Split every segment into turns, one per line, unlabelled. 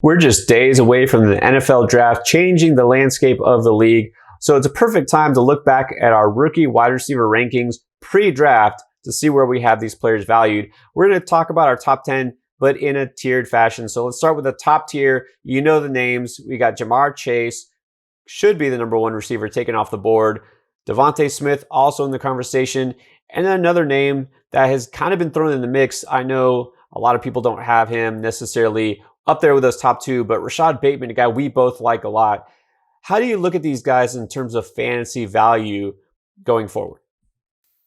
We're just days away from the NFL draft changing the landscape of the league, so it's a perfect time to look back at our rookie wide receiver rankings pre-draft to see where we have these players valued. We're going to talk about our top 10, but in a tiered fashion. So let's start with the top tier. You know the names. We got Ja'Marr Chase, should be the number one receiver taken off the board. Devonta Smith also in the conversation. And then another name that has kind of been thrown in the mix. I know a lot of people don't have him necessarily up there with those top two, but Rashod Bateman, a guy we both like a lot. How do you look at these guys in terms of fantasy value going forward?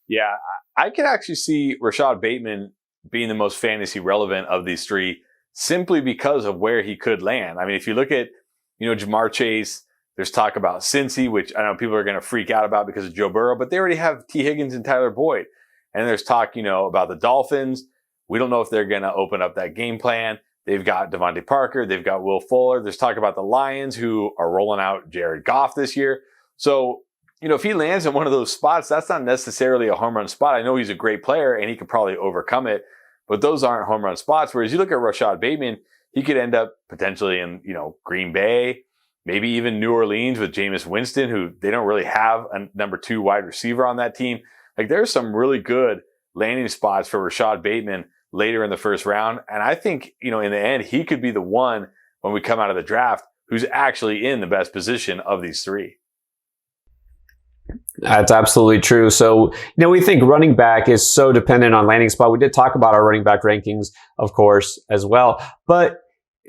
Yeah, I could actually see Rashod Bateman being the most fantasy relevant of these three simply because of where he could land. I mean, if you look at, Ja'Marr Chase, there's talk about Cincy, which I know people are going to freak out about because of Joe Burrow, but they already have T. Higgins and Tyler Boyd. And there's talk, about the Dolphins. We don't know if they're going to open up that game plan. They've got Devonta Parker. They've got Will Fuller. There's talk about the Lions who are rolling out Jared Goff this year. So, if he lands in one of those spots, that's not necessarily a home run spot. I know he's a great player and he could probably overcome it, but those aren't home run spots. Whereas you look at Rashod Bateman, he could end up potentially in, Green Bay, maybe even New Orleans with Jameis Winston, who they don't really have a number 2 wide receiver on that team. Like there's some really good landing spots for Rashod Bateman later in the first round. And I think, in the end, he could be the one when we come out of the draft who's actually in the best position of these three.
That's absolutely true. So, we think running back is so dependent on landing spot. We did talk about our running back rankings, of course, as well. But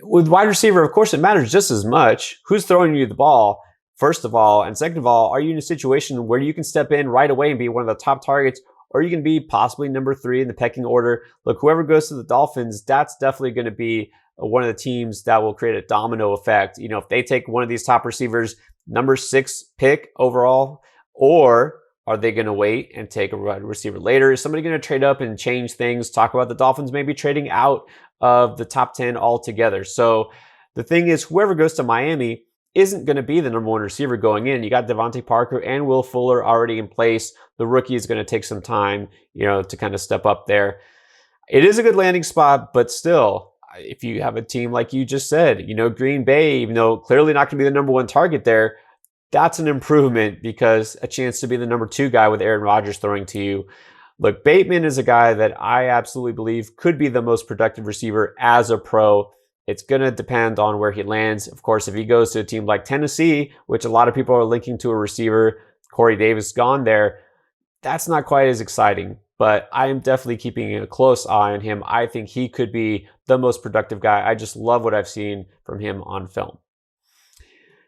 with wide receiver, of course, it matters just as much. Who's throwing you the ball, first of all? And second of all, are you in a situation where you can step in right away and be one of the top targets, or you can be possibly number 3 in the pecking order? Look, whoever goes to the Dolphins, that's definitely going to be one of the teams that will create a domino effect. If they take one of these top receivers, number 6 pick overall, or are they going to wait and take a wide receiver later? Is somebody going to trade up and change things? Talk about the Dolphins maybe trading out of the top 10 altogether. So the thing is, whoever goes to Miami isn't going to be the number 1 receiver going in. You got Devonta Parker and Will Fuller already in place. The rookie is going to take some time, to kind of step up there. It is a good landing spot, but still, if you have a team like you just said, Green Bay, even though clearly not going to be the number 1 target there, that's an improvement because a chance to be the number 2 guy with Aaron Rodgers throwing to you. Look, Bateman is a guy that I absolutely believe could be the most productive receiver as a pro. It's going to depend on where he lands. Of course, if he goes to a team like Tennessee, which a lot of people are linking to a receiver, Corey Davis gone there, that's not quite as exciting. But I am definitely keeping a close eye on him. I think he could be the most productive guy. I just love what I've seen from him on film.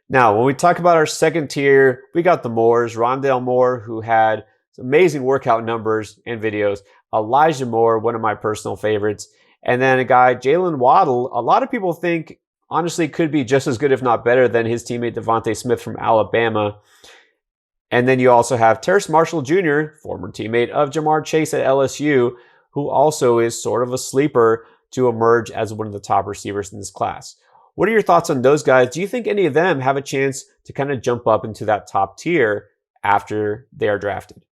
Now, when we talk about our second tier, we got the Moores, Rondale Moore, who had amazing workout numbers and videos. Elijah Moore, one of my personal favorites. And then a guy, Jaylen Waddle, a lot of people think, honestly, could be just as good, if not better, than his teammate Devonta Smith from Alabama. And then you also have Terrace Marshall Jr., former teammate of Ja'Marr Chase at LSU, who also is sort of a sleeper to emerge as one of the top receivers in this class. What are your thoughts on those guys? Do you think any of them have a chance to kind of jump up into that top tier after they are drafted?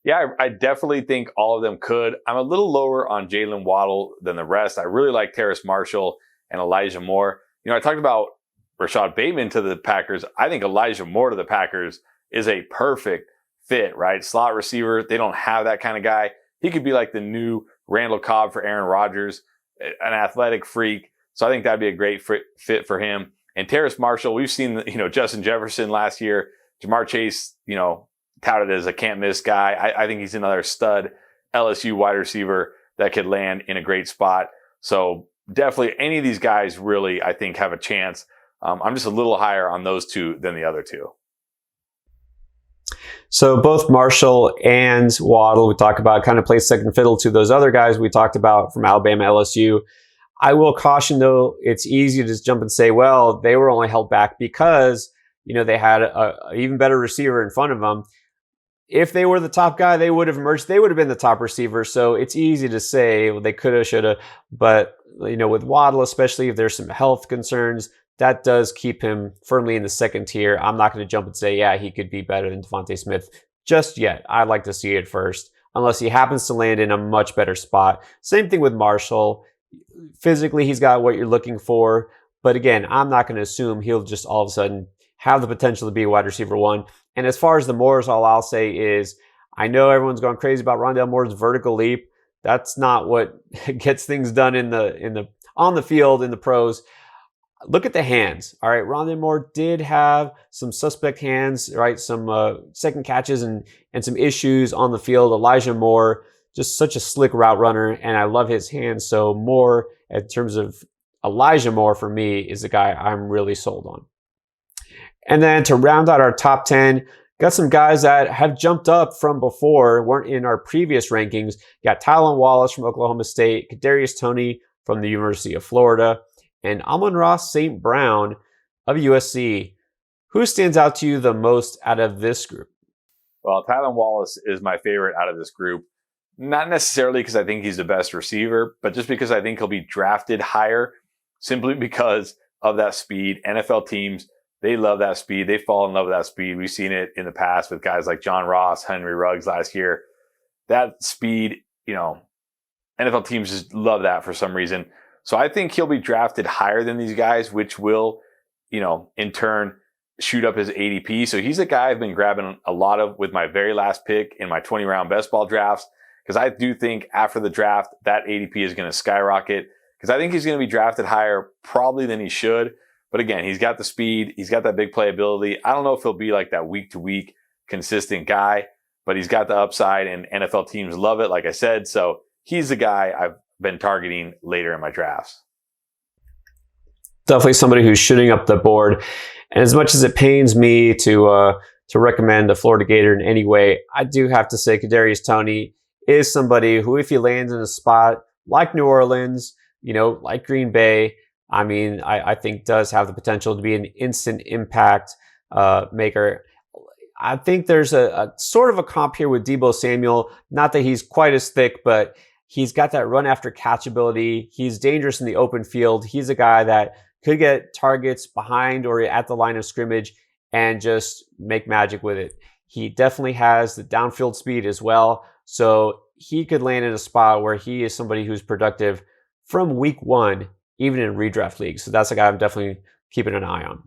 Yeah, I definitely think all of them could. I'm a little lower on Jaylen Waddle than the rest. I really like Terrace Marshall and Elijah Moore. I talked about Rashod Bateman to the Packers. I think Elijah Moore to the Packers is a perfect fit, right? Slot receiver. They don't have that kind of guy. He could be like the new Randall Cobb for Aaron Rodgers, an athletic freak. So I think that'd be a great fit for him. And Terrace Marshall, we've seen, Justin Jefferson last year, Ja'Marr Chase, touted as a can't miss guy. I think he's another stud LSU wide receiver that could land in a great spot. So definitely any of these guys really, I think, have a chance. I'm just a little higher on those two than the other two.
So both Marshall and Waddle, we talked about, kind of play second fiddle to those other guys we talked about from Alabama, LSU. I will caution, though, it's easy to just jump and say, well, they were only held back because, they had a even better receiver in front of them. If they were the top guy, they would have emerged. They would have been the top receiver. So it's easy to say, well, they could have, should have. But, with Waddle, especially if there's some health concerns, that does keep him firmly in the second tier. I'm not going to jump and say, yeah, he could be better than Devonta Smith just yet. I'd like to see it first, unless he happens to land in a much better spot. Same thing with Marshall. Physically, he's got what you're looking for. But again, I'm not going to assume he'll just all of a sudden have the potential to be a wide receiver one. And as far as the Moores, all I'll say is I know everyone's going crazy about Rondale Moore's vertical leap. That's not what gets things done on the field in the pros. Look at the hands. All right, Rondale Moore did have some suspect hands, right? Some second catches and some issues on the field. Elijah Moore, just such a slick route runner, and I love his hands. So Moore, in terms of Elijah Moore, for me, is the guy I'm really sold on. And then to round out our top 10, got some guys that have jumped up from before, weren't in our previous rankings. Got Tylan Wallace from Oklahoma State, Kadarius Toney from the University of Florida, and Aman-Ra St. Brown of USC. Who stands out to you the most out of this group?
Well, Tylan Wallace is my favorite out of this group. Not necessarily because I think he's the best receiver, but just because I think he'll be drafted higher simply because of that speed. NFL teams, they love that speed. They fall in love with that speed. We've seen it in the past with guys like John Ross, Henry Ruggs last year. That speed, NFL teams just love that for some reason. So I think he'll be drafted higher than these guys, which will, in turn shoot up his ADP. So he's a guy I've been grabbing a lot of with my very last pick in my 20-round best ball drafts, because I do think after the draft, that ADP is going to skyrocket, because I think he's going to be drafted higher probably than he should. But again, he's got the speed. He's got that big playability. I don't know if he'll be like that week-to-week consistent guy, but he's got the upside, and NFL teams love it, like I said. So he's the guy I've been targeting later in my drafts.
Definitely somebody who's shooting up the board. And as much as it pains me to recommend the Florida Gator in any way, I do have to say Kadarius Toney is somebody who, if he lands in a spot like New Orleans, like Green Bay, I think does have the potential to be an instant impact maker. I think there's a sort of a comp here with Deebo Samuel. Not that he's quite as thick, but he's got that run after catch ability. He's dangerous in the open field. He's a guy that could get targets behind or at the line of scrimmage and just make magic with it. He definitely has the downfield speed as well. So he could land in a spot where he is somebody who's productive from week one, even in redraft leagues. So that's a guy I'm definitely keeping an eye on.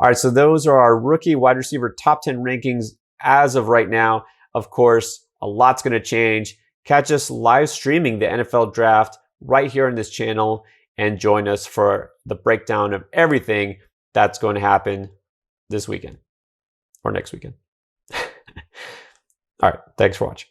All right, so those are our rookie wide receiver top 10 rankings as of right now. Of course, a lot's going to change. Catch us live streaming the NFL draft right here on this channel and join us for the breakdown of everything that's going to happen this weekend or next weekend. All right, thanks for watching.